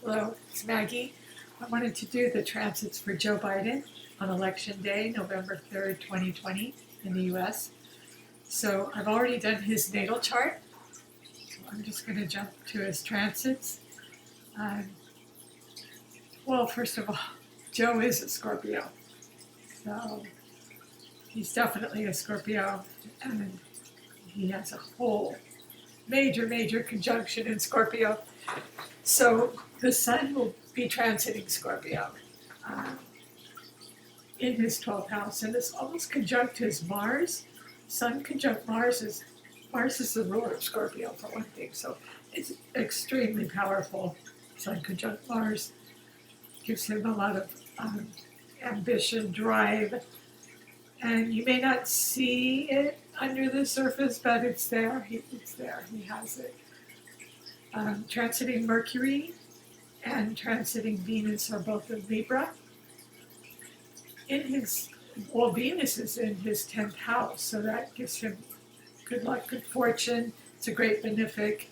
Hello, it's Maggie. I wanted to do the transits for Joe Biden on Election Day, November 3rd, 2020, in the US. So I've already done his natal chart. So I'm just going to jump to his transits. Um, well, first of all, Joe is a Scorpio. So he's definitely a Scorpio. And he has a whole major conjunction in Scorpio. So the sun will be transiting Scorpio in his 12th house, and it's almost conjunct his Mars. Sun conjunct Mars is the ruler of Scorpio for one thing, so it's extremely powerful. Sun conjunct Mars gives him a lot of ambition, drive, and you may not see it under the surface, but it's there. It's there. He has it. Transiting Mercury and transiting Venus are both in Libra. Venus is in his 10th house, so that gives him good luck, good fortune. It's a great benefic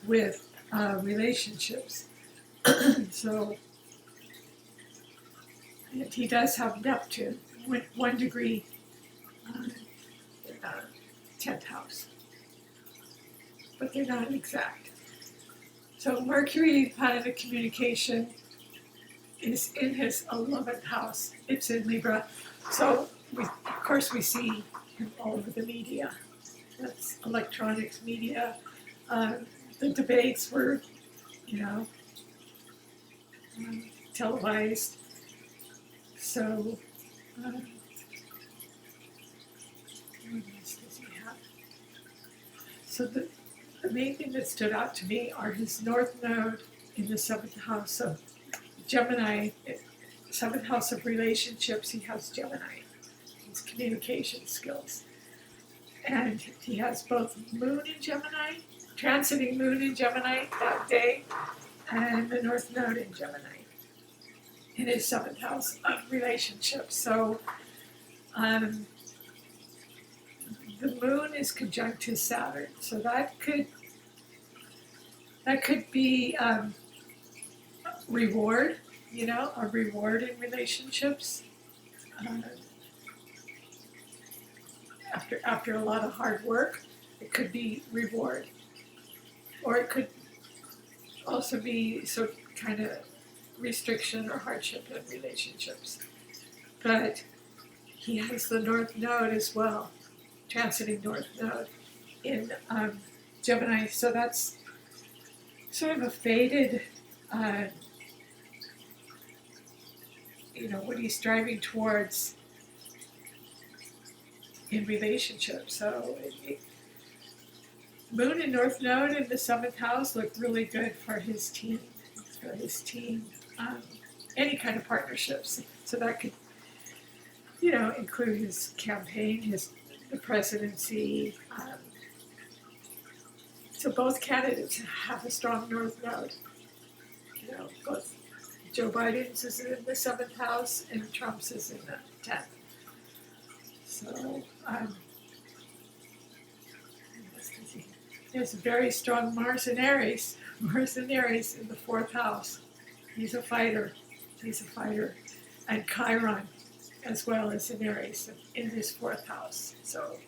with relationships. So, and he does have Neptune, 1 degree in 10th house, but they're not exact. So Mercury, planet of communication, is in his 11th house. It's in Libra. So, of course, we see him all over the media. That's electronics media. The debates were, televised. So, what else does he have? So the main thing that stood out to me are his North Node in the 7th house of Gemini, 7th house of relationships. He has Gemini, his communication skills. And he has both Moon in Gemini, transiting Moon in Gemini that day, and the North Node in Gemini in his 7th house of relationships. So the Moon is conjunct to Saturn, so that could be reward, a reward in relationships. After a lot of hard work, it could be reward, or it could also be some kind of restriction or hardship in relationships. But he has the North Node as well, transiting North Node in Gemini, so that's sort of a faded, what he's striving towards in relationships. So Moon and North Node in the 7th house look really good for his team, any kind of partnerships. So that could, include his campaign, the presidency. So both candidates have a strong North Node. Both Joe Biden's is in the 7th house and Trump's is in the 10th. So there's a very strong Mars in Aries. Mars in Aries in the 4th house. He's a fighter. And Chiron as well as in Aries in his 4th house. So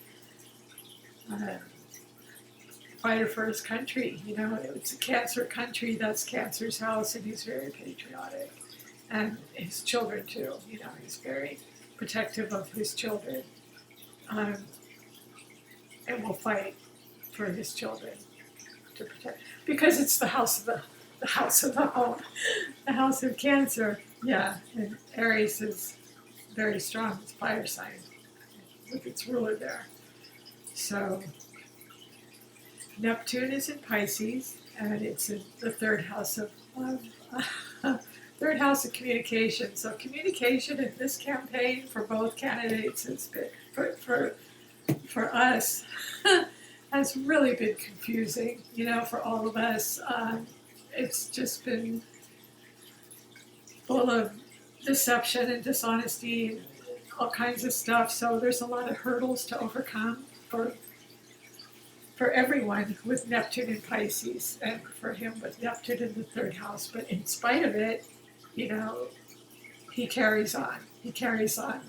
fighter for his country. It's a Cancer country. That's Cancer's house, and he's very patriotic. And his children too. He's very protective of his children. And will fight for his children to protect, because it's the house of the home, the house of Cancer. Yeah, and Aries is very strong. It's fire sign with its ruler there. So Neptune is in Pisces, and it's in the 3rd house of third house of communication. So communication in this campaign for both candidates has been for us has really been confusing. For all of us, it's just been full of deception and dishonesty and all kinds of stuff. So there's a lot of hurdles to overcome for for everyone with Neptune in Pisces, and for him with Neptune in the third house. But in spite of it, you know, he carries on. He carries on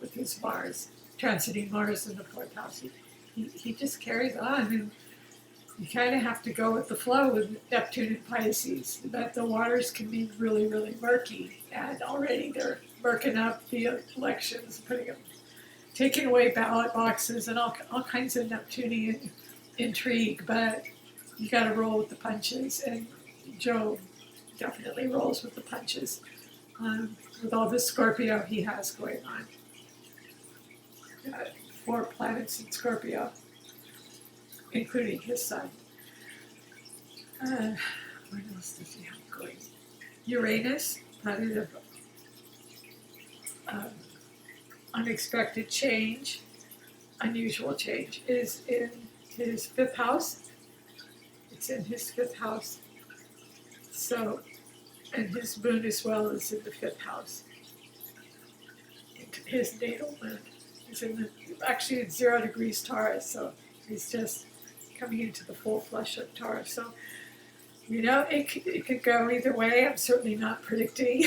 with his Mars, transiting Mars in the fourth house. He just carries on, and you kind of have to go with the flow with Neptune and Pisces. But the waters can be really, really murky, and already they're murking up the elections, taking away ballot boxes and all kinds of Neptunian intrigue. But you got to roll with the punches, and Joe definitely rolls with the punches with all this Scorpio he has going on. 4 planets in Scorpio, including his sun. What else does he have going? Uranus, planet of unexpected change, unusual change, is in his 5th house. It's in his 5th house. So, and his moon as well is in the 5th house. His natal moon is actually it's 0 degrees Taurus, so he's just coming into the full flush of Taurus. So, you know, it could go either way. I'm certainly not predicting.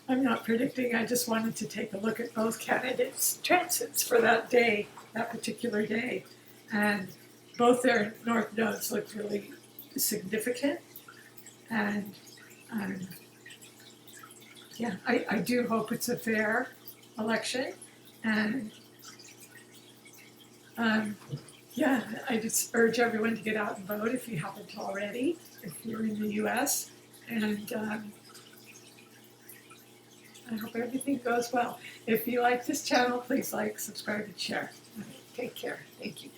I'm not predicting. I just wanted to take a look at both candidates' transits for that day, that particular day. And both their north nodes look really significant. And yeah, I do hope it's a fair election. And yeah, I just urge everyone to get out and vote if you haven't already, if you're in the U.S. And I hope everything goes well. If you like this channel, please like, subscribe, and share. Take care. Thank you.